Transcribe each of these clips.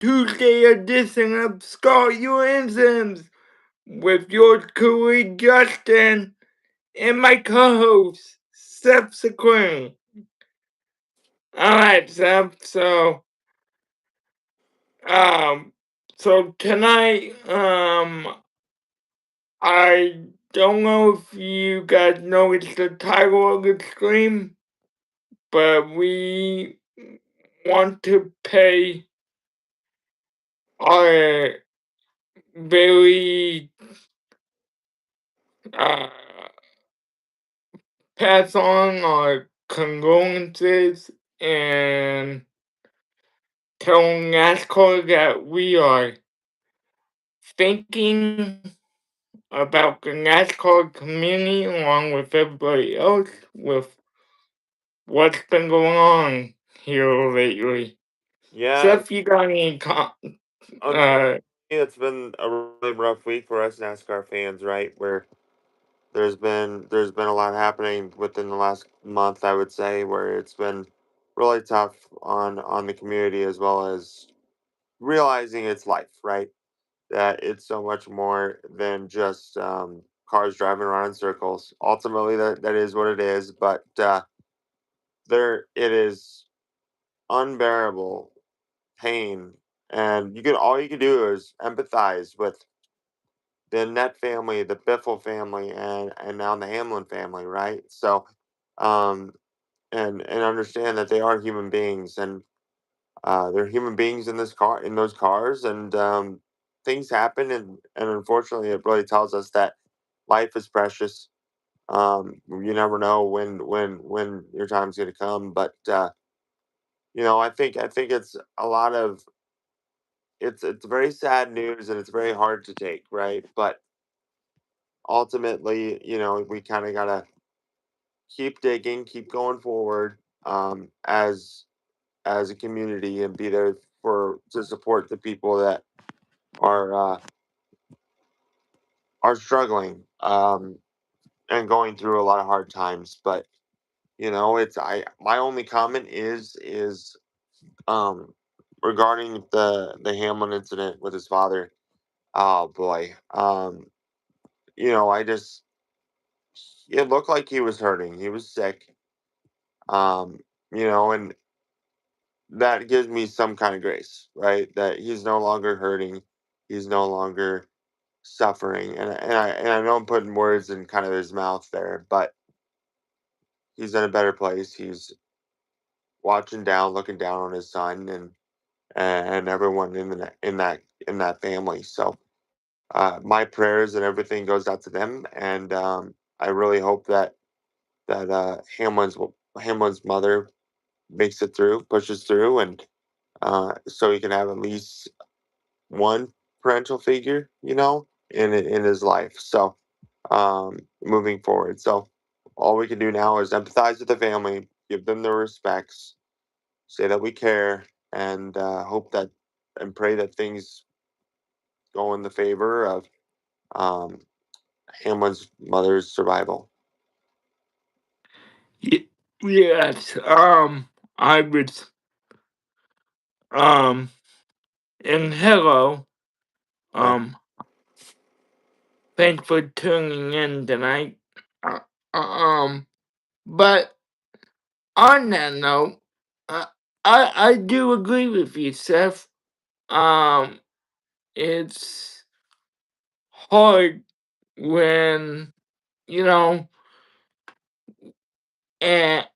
Tuesday edition of Scott Sims with yours truly, Justin, and my co-host, Seth Sequin. Alright, Seth, um, so tonight, I don't know if you guys noticed the title of the stream, but we want to pay our very uh, pass on our condolences and tell NASCAR that we are thinking about the NASCAR community along with everybody else with what's been going on here lately. Yeah, Seth, you got any unfortunately, it's been a really rough week for us NASCAR fans, right? Where there's been a lot happening within the last month, I would say, where it's been really tough on the community as well as realizing it's life, right? That it's so much more than just cars driving around in circles. Ultimately, that is what it is, but there it is unbearable pain, and all you can do is empathize with the Net family, the Biffle family, and now the Hamlin family, right? So, um, and understand that they are human beings, and they're human beings in those cars, and things happen, and unfortunately, it really tells us that life is precious. You never know when your time's going to come, but I think it's a lot of it's very sad news, and it's very hard to take, right? But ultimately, we kind of gotta keep digging, keep going forward, as a community, and be there for to support the people that are uh, are struggling, and going through a lot of hard times. But it's I my only comment is um, regarding the Hamlin incident with his father. Oh boy, I just it looked like he was hurting. He was sick. Um, and that gives me some kind of grace, right? That he's no longer hurting, he's no longer suffering, and I know I'm putting words in kind of his mouth there, but he's in a better place. He's looking down on his son, and everyone in that family. So my prayers and everything goes out to them, and I really hope that Hamlin's mother makes it through, pushes through, and so he can have at least one parental figure, in his life. So moving forward, so all we can do now is empathize with the family, give them their respects, say that we care, and hope that and pray that things go in the favor of um, Hamlin's mother's survival. yes, I was, um, and hello, Right. um, thanks for tuning in tonight. Uh, um, but on that note, uh, I do agree with you, Seth. Um, it's hard when you know, and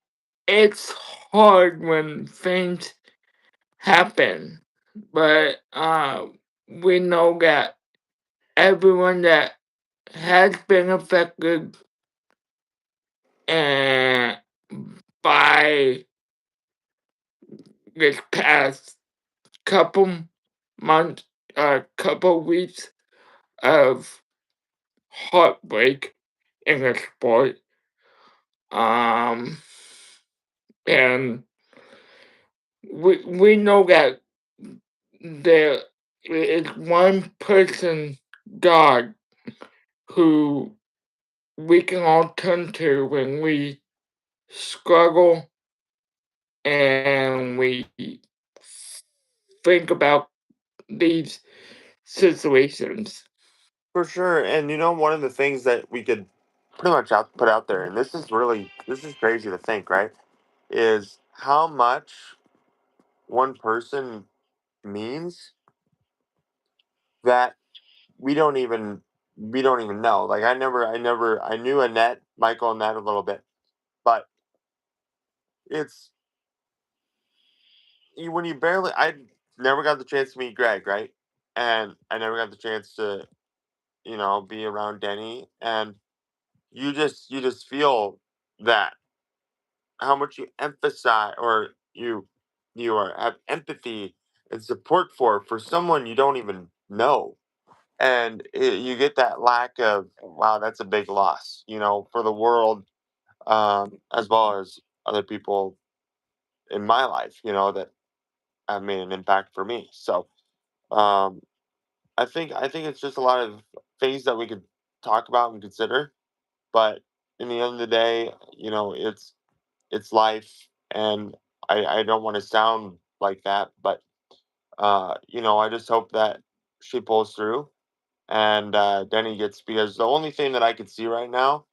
it's hard when things happen, but we know that everyone that has been affected and by this past couple months, couple weeks of heartbreak in the sport. Um, and we know that there is one person, God, who we can all turn to when we struggle and we think about these situations. For sure. And one of the things that we could pretty much put out there, and this is crazy to think, right? Is how much one person means that we don't even know. Like I knew Annette, Michael Annette a little bit, but it's when you barely I never got the chance to meet Greg, right? And I never got the chance to, be around Denny, and you just feel that how much you emphasize or you are have empathy and support for someone you don't even know, and you get that lack of, wow, that's a big loss, for the world, as well as other people in my life, that have made an impact for me. So um, I think it's just a lot of things that we could talk about and consider, but in the end of the day, it's life, and I don't want to sound like that, but I just hope that she pulls through, and Denny gets, because the only thing that I could see right now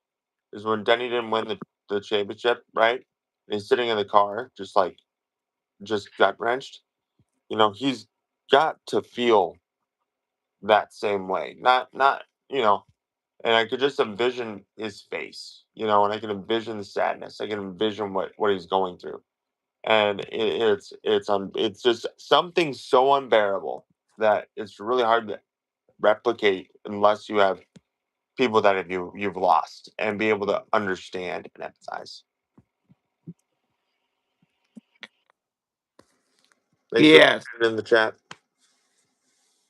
is when Denny didn't win the championship, right? And he's sitting in the car, just gut wrenched. He's got to feel that same way. Not and I could just envision his face, and I can envision the sadness. I can envision what he's going through, and it's just something so unbearable that it's really hard to replicate unless you have people that you've lost and be able to understand and empathize. Thanks for Yes. putting it in the chat.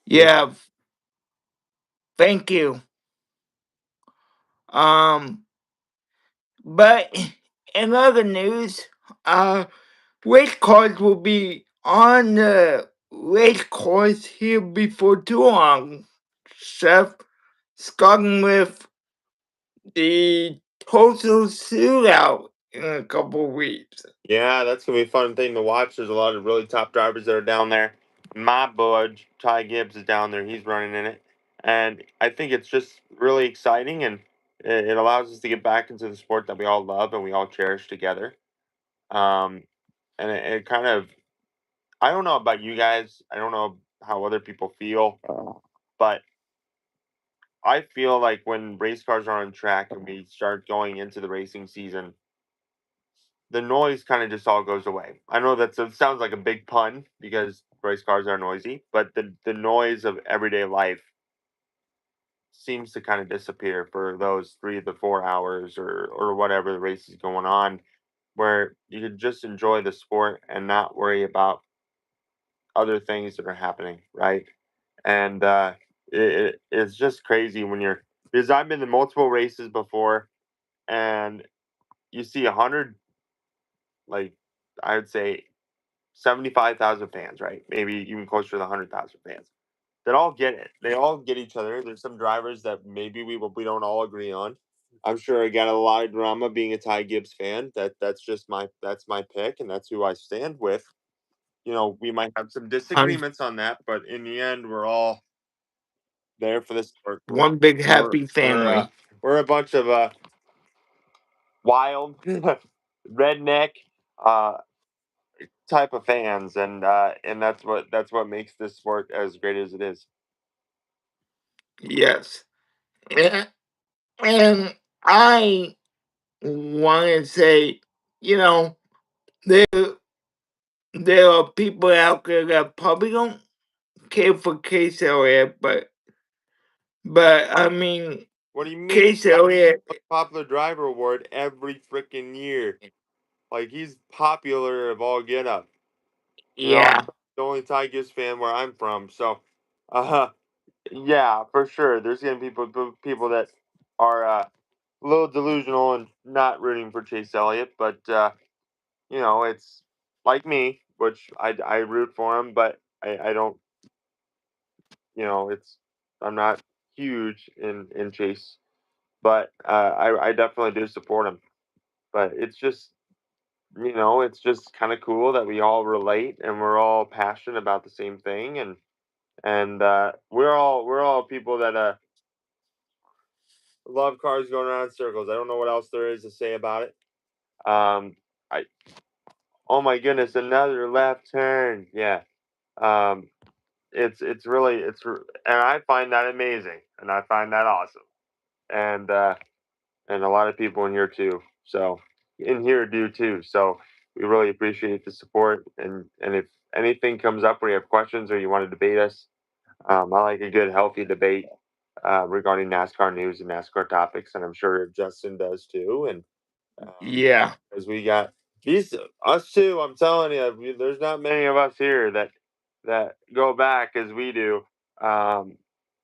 Yeah. Thank you. Um, but in other news, uh, race cars will be on the race course here before too long. Seth, starting with the total shootout in a couple weeks. Yeah, that's gonna be a fun thing to watch. There's a lot of really top drivers that are down there. My bud Ty Gibbs is down there. He's running in it, and I think it's just really exciting, and it allows us to get back into the sport that we all love and we all cherish together. Um, and it kind of, I don't know about you guys. I don't know how other people feel, but I feel like when race cars are on track and we start going into the racing season, the noise kind of just all goes away. I know it sounds like a big pun because race cars are noisy, but the noise of everyday life seems to kind of disappear for those 3 to 4 hours or whatever the race is going on, where you could just enjoy the sport and not worry about other things that are happening, right? And it's just crazy when you're, because I've been in multiple races before, and you see 100, like, I would say 75,000 fans, right? Maybe even closer to the 100,000 fans that all get it. They all get each other. There's some drivers that maybe we don't all agree on. I'm sure I got a lot of drama being a Ty Gibbs fan. That's my pick, and that's who I stand with. We might have some On disagreements on that, but in the end, we're all there for this sport. one big We're happy we're uh, family. we're a bunch of wild redneck uh, type of fans, and that's what makes this sport as great as it is. Yes. And, and I want to say, you know, there there are people out there that probably don't care for Case Elliott, but I mean, What do you mean? Case Got Elliott, a popular driver award every freaking year. Like, he's popular of all get up. I'm yeah, the only Tigers fan where I'm from, so uh, yeah, for sure. There's gonna be people that are a little delusional and not rooting for Chase Elliott, but it's like me, which I root for him, but I don't, it's I'm not huge in Chase, but I definitely do support him. But it's just kind of cool that we all relate and we're all passionate about the same thing, and and we're all people that love cars going around in circles. I don't know what else there is to say about it. I Oh my goodness, another left turn. Yeah. Um, it's really and I find that amazing, and I find that awesome, and and a lot of people in here too. So in here do too. So we really appreciate the support, and if anything comes up where you have questions or you want to debate us, I like a good healthy debate regarding NASCAR news and NASCAR topics, and I'm sure Justin does too. And Yeah. as we got these us too, I'm telling you, there's not many of us here that go back as we do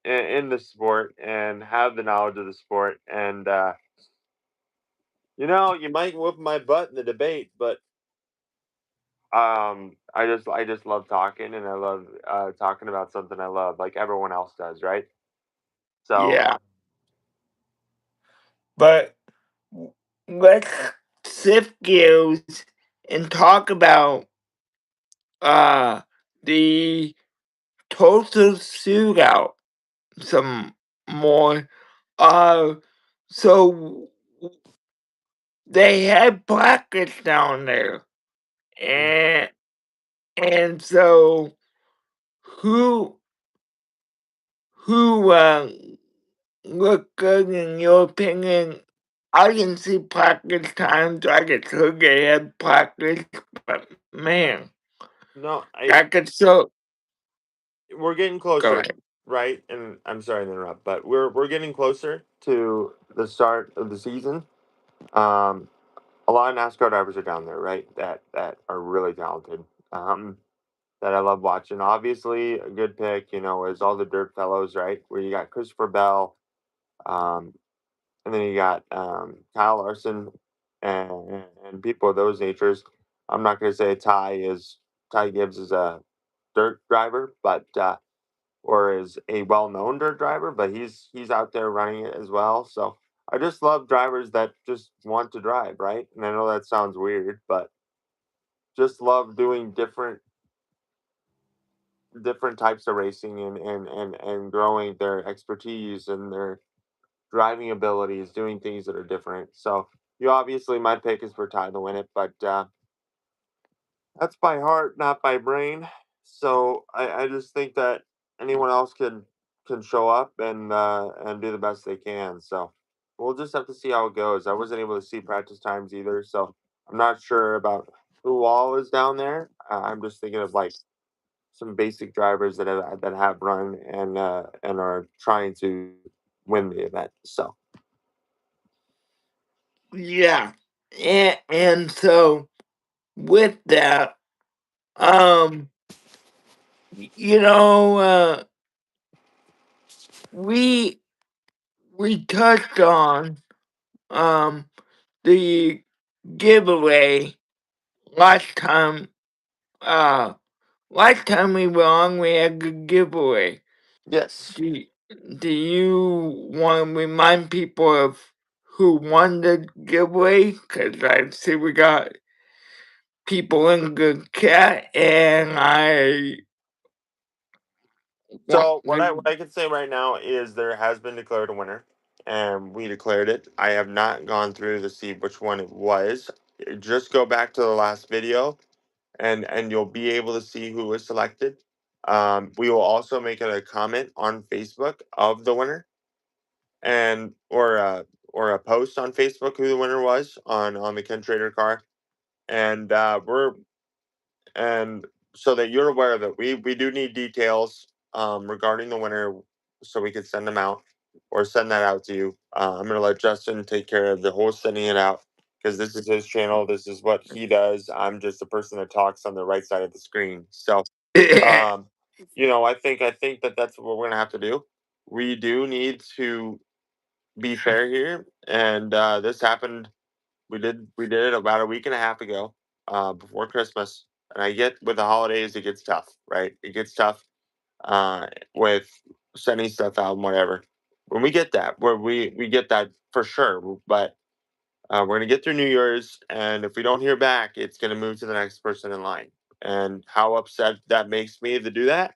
in the sport and have the knowledge of the sport. And you might whoop my butt in the debate, but I just love talking, and I love talking about something I love, like everyone else does, right? So Yeah. But let's shift gears and talk about uh the total shootout some more. Uh so they had brackets down there, and so who looked good in your opinion? I didn't see practice times. I could tell they had practice, but man, no, I could so we're getting go closer, ahead. right? And I'm sorry to interrupt, but we're getting closer to the start of the season. Um, a lot of NASCAR drivers are down there, right? That are really talented. That I love watching. Obviously, a good pick, is all the Dirt Fellows, right? Where you got Christopher Bell, um, and then you got Kyle Larson, and people of those natures. I'm not going to say Ty Gibbs is a dirt driver, but or is a well-known dirt driver, but he's out there running it as well. So I just love drivers that just want to drive, right? And I know that sounds weird, but just love doing different types of racing and growing their expertise and their driving abilities, doing things that are different. So you obviously my pick is for Ty to win it, but that's by heart, not by brain. So I just think that anyone else can show up and do the best they can. So we'll just have to see how it goes. I wasn't able to see practice times either, so I'm not sure about who all is down there. I'm just thinking of like some basic drivers that have run and are trying to win the event. So Yeah, and so with that, um, you know, we touched on um the giveaway last time. Uh, last time we were on, we had a giveaway. yes. Do, do you want to remind people of who won the giveaway? Because I see we got people in the chat, and I want So what to. I can say right now is there has been declared a winner, and we declared it. I have not gone through to see which one it was. Just go back to the last video, and you'll be able to see who was selected. We will also make a comment on Facebook of the winner, and or a post on Facebook who the winner was on the Ken Trader car, and and so that you're aware of it. We do need details regarding the winner, so we can send them out or send that out to you. I'm gonna let Justin take care of the whole sending it out because this is his channel. This is what he does. I'm just the person that talks on the right side of the screen. So, um, I think that that's what we're gonna have to do. We do need to be fair here, and this happened. We did it about a week and a half ago, before Christmas. And I get with the holidays, it gets tough, right? It gets tough uh, with sending stuff out and whatever. When we get that, where we get that for sure, but we're gonna get through New Year's, and if we don't hear back, it's gonna move to the next person in line. And how upset that makes me to do that,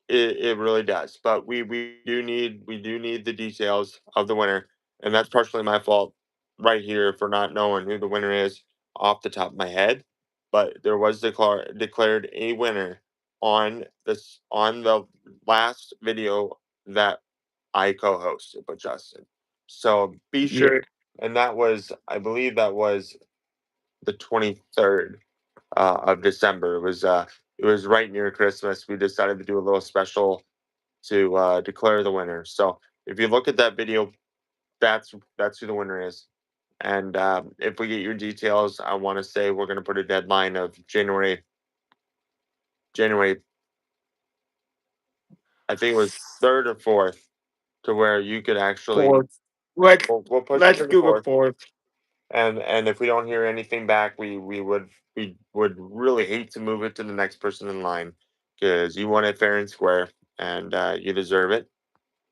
It really does. But we do need the details of the winner, and that's partially my fault right here for not knowing who the winner is off the top of my head. But there was declared a winner on the last video that I co-hosted with Justin. So be Yeah. sure, and that was, I believe that was the 23rd of December. It was right near Christmas. We decided to do a little special to declare the winner. So if you look at that video, that's who the winner is. And if we get your details, I want to say we're going to put a deadline of January. I think it was third or fourth, to where you could actually. Fourth. Let's We'll push it let's to the do the fourth. fourth. And if we don't hear anything back, we would really hate to move it to the next person in line, because you won it fair and square, and you deserve it.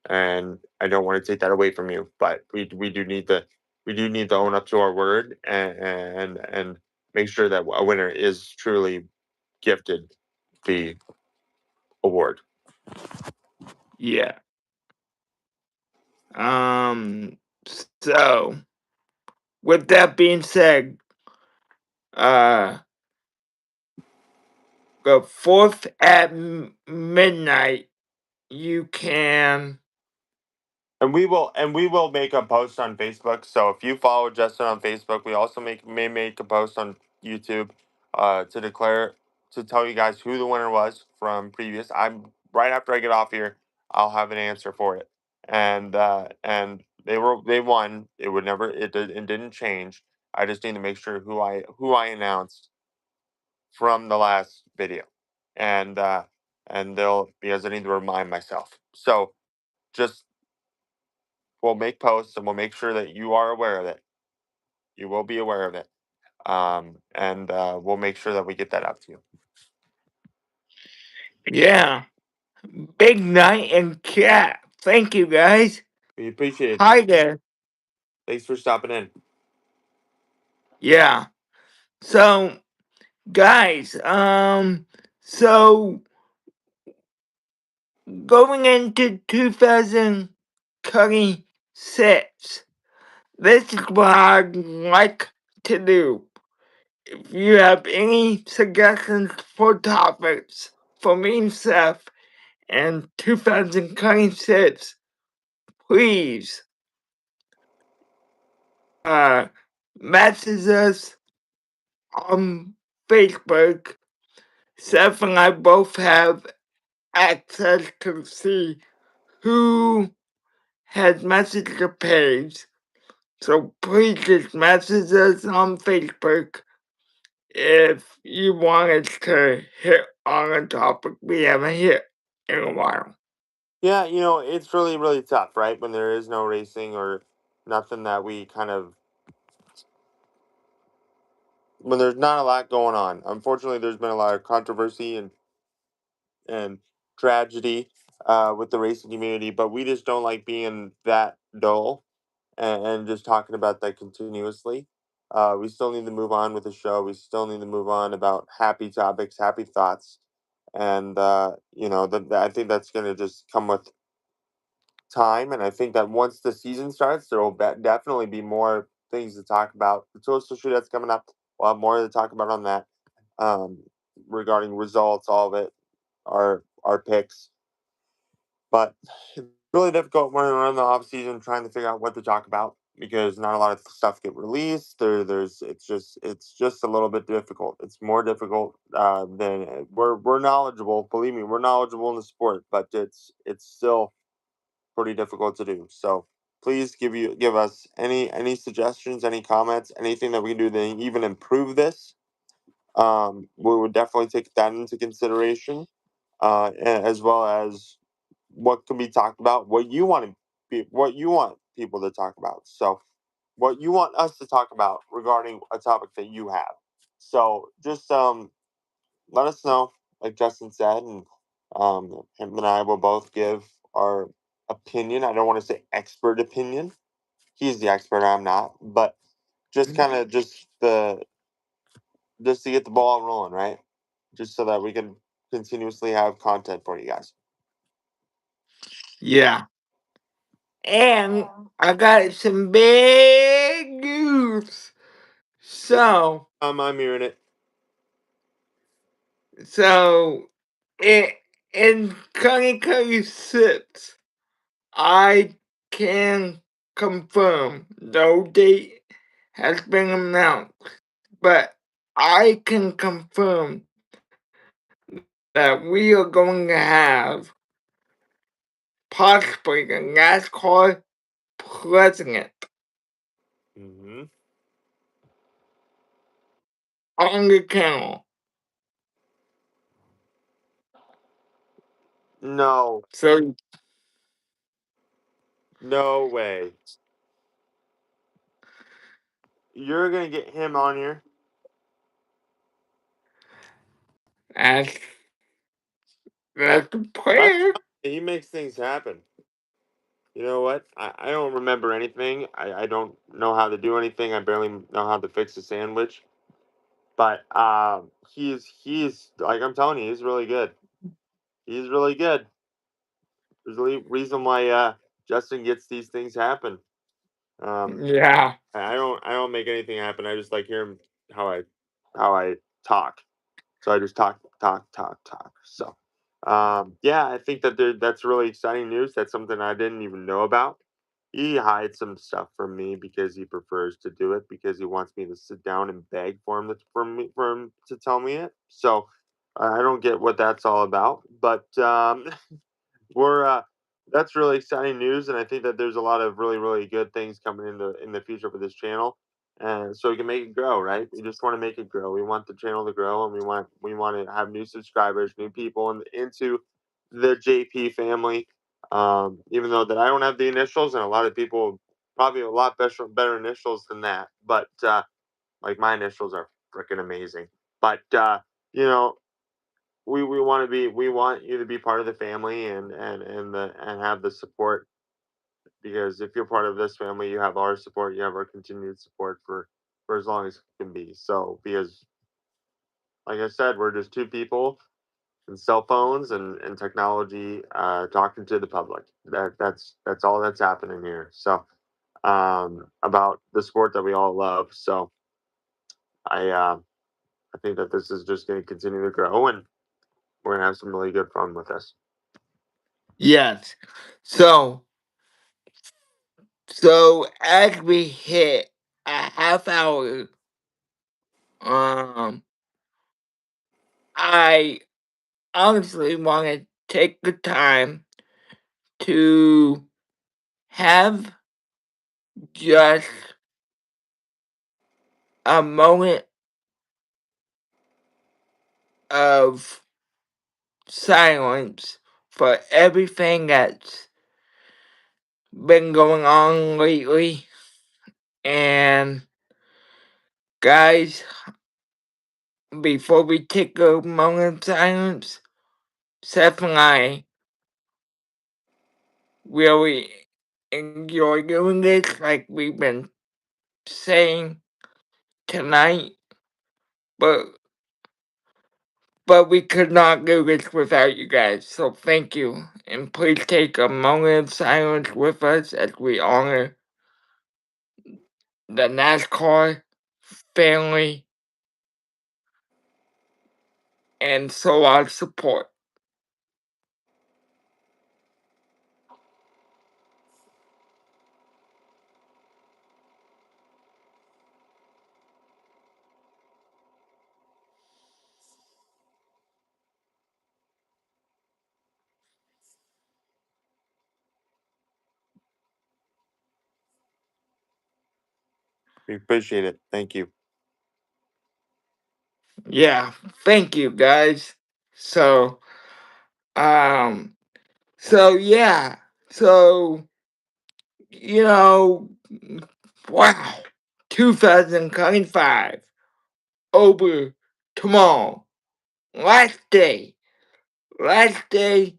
And I don't want to take that away from you, but we do need to own up to our word, and make sure that a winner is truly gifted the award. Yeah. So with that being said, uh, the fourth at midnight, you can. And we will make a post on Facebook. So if you follow Justin on Facebook, we also may make a post on YouTube to declare, to tell you guys who the winner was from previous. I'm right after I get off here, I'll have an answer for it. And they won. It didn't change. I just need to make sure who I announced from the last video. And they'll, because I need to remind myself. So just, we'll make posts, and we'll make sure that you are aware of it. You will be aware of it. And we'll make sure that we get that out to you. Yeah. Big night and chat. Thank you guys. We appreciate it. Hi there. Thanks for stopping in. Yeah. So guys, so going into 2026, this is what I'd like to do. If you have any suggestions for topics for me and Seth in 2026, please uh message us on Facebook. Seth and I both have access to see who has messaged the page. So please just message us on Facebook if you want us to hit on a topic we haven't hit in a while. Yeah, it's really, really tough, right? When there is no racing or nothing that we kind of, when there's not a lot going on. Unfortunately, there's been a lot of controversy and tragedy with the racing community, but we just don't like being that dull, and just talking about that continuously. We still need to move on with the show. We still need to move on about happy topics, happy thoughts, and I think that's going to just come with time. And I think that once the season starts, there will definitely be more things to talk about. The Toast Shoot that's coming up, we'll have more to talk about on that, um, regarding results, all of it, our picks. But it's really difficult when we're in the off season trying to figure out what to talk about, because not a lot of stuff get released. It's just a little bit difficult. It's more difficult than we're knowledgeable. Believe me, we're knowledgeable in the sport, but it's still pretty difficult to do. So please give us any suggestions, any comments, anything that we can do to even improve this. We would definitely take that into consideration, as well as what can be talked about, what you want people to talk about. So, what you want us to talk about regarding a topic that you have. So, just let us know, like Justin said, and him and I will both give our opinion. I don't want to say expert opinion. He's the expert, I'm not, but just kind of just to get the ball rolling, right? Just so that we can continuously have content for you guys. Yeah. And I got some big news. So, I'm hearing it. so it in 2026, I can confirm no date has been announced, but I can confirm that we are going to have possibly the NASCAR president Hmm. on the channel. No, So no way. You're gonna get him on here. that's that's the That's prayer. he makes things happen. You know what? I don't remember anything. I don't know how to do anything. I barely know how to fix a sandwich. But he's like I'm telling you, he's really good. He's really good. There's a reason why Justin gets these things happen. Um, Yeah, I don't make anything happen. I just like hear him how I talk. So I just talk, talk, talk, talk. So yeah, I think that that's really exciting news. That's something I didn't even know about. He hides some stuff from me because he prefers to do it because he wants me to sit down and beg for him to tell me it. So I don't get what that's all about. But we're that's really exciting news, and I think that there's a lot of really good things coming in the future for this channel, and so we can make it grow. Right? We just want to make it grow. We want the channel to grow, and we want to have new subscribers, new people, and into the JP family. Even though that I don't have the initials, and a lot of people probably a lot better initials than that, but like my initials are freaking amazing. But you know, we want to be we want you to be part of the family and have the support because if you're part of this family you have our support, you have our continued support for as long as it can be. So because like I said, we're just two people and cell phones and technology talking to the public. That's all that's happening here. So about the sport that we all love. So I think that this is just going to continue to grow, and we're going to have some really good fun with this. yes. So so as we hit a half hour, um, I honestly want to take the time to have just a moment of silence for everything that's been going on lately. And guys, before we take a moment of silence, Seth and I really enjoy doing this, like we've been saying tonight, but we could not do this without you guys. So thank you, and please take a moment of silence with us as we honor the NASCAR family and show our support. We appreciate it. Thank you. Yeah, thank you guys. So, um, so yeah, so you know, wow, 2025 over tomorrow, last day, last day,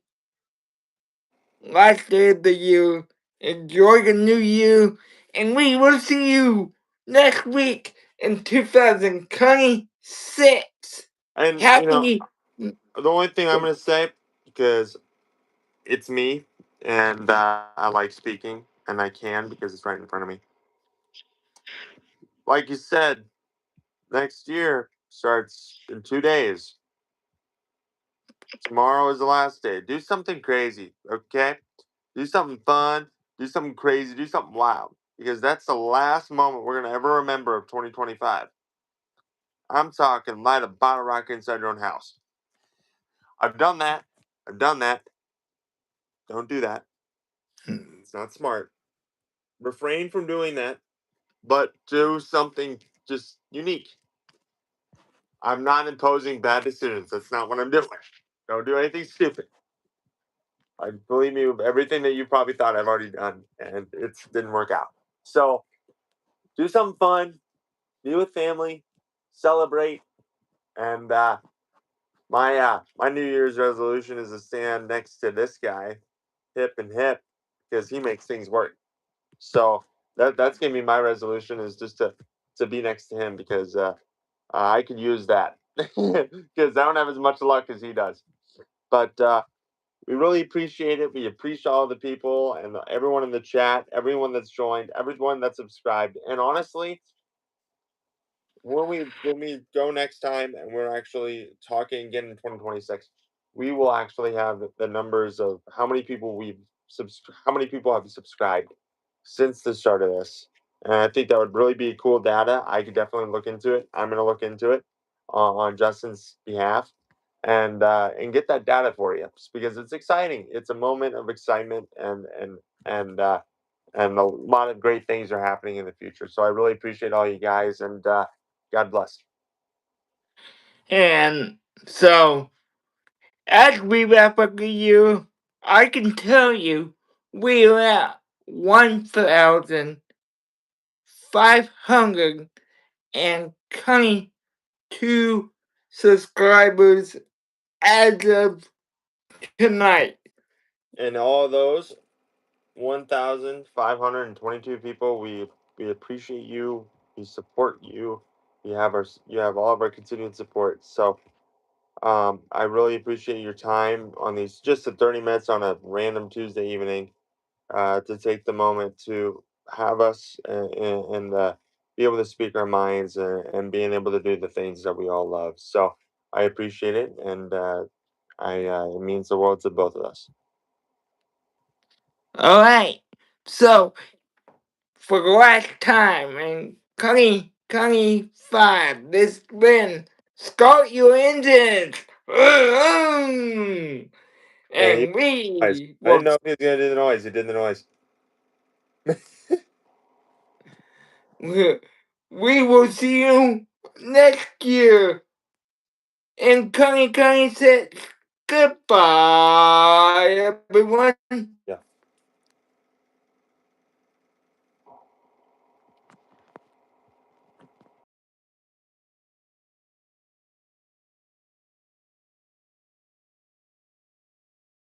last day of the year. Enjoy the new year, and we will see you next week in 2026. And Happy. the only thing I'm gonna say, because it's me, and I like speaking, and I can because it's right in front of me. Like you said, next year starts in 2 days. Tomorrow is the last day. Do something crazy, okay? Do something fun, do something crazy, do something wild. Because that's the last moment we're going to ever remember of 2025. I'm talking light a bottle rocket inside your own house. I've done that. I've done that. Don't do that. It's not smart. Refrain from doing that, but do something just unique. I'm not imposing bad decisions. That's not what I'm doing. Don't do anything stupid. I believe me, everything that you probably thought I've already done, and it didn't work out. So do something fun, be with family, celebrate, and my New Year's resolution is to stand next to this guy, hip and hip, because he makes things work. So that's gonna be my resolution is just to be next to him because I could use that because I don't have as much luck as he does. But we really appreciate it. We appreciate all the people and everyone in the chat, everyone that's joined, everyone that's subscribed. And honestly, when we go next time and we're actually talking again in 2026, we will actually have the numbers of how many people have subscribed since the start of this. And I think that would really be cool data. I could definitely look into it. I'm going to look into it on Justin's behalf and get that data for you because it's exciting. It's a moment of excitement and and a lot of great things are happening in the future. So I really appreciate all you guys and God bless. And so, as we wrap up the year, I can tell you we're at 1,522 subscribers as of tonight. And all of those 1,522 people, we appreciate you. We support you. You have all of our continued support. So I really appreciate your time on these just the 30 minutes on a random Tuesday evening to take the moment to have us and be able to speak our minds and being able to do the things that we all love. So I appreciate it, and it means the world to both of us. Alright, so for the last time in Connie 5, this been start your engines! Yeah, he, And we I didn't will know if he was gonna do the noise. He did the noise. we will see you next year in Connie 6. Goodbye, everyone.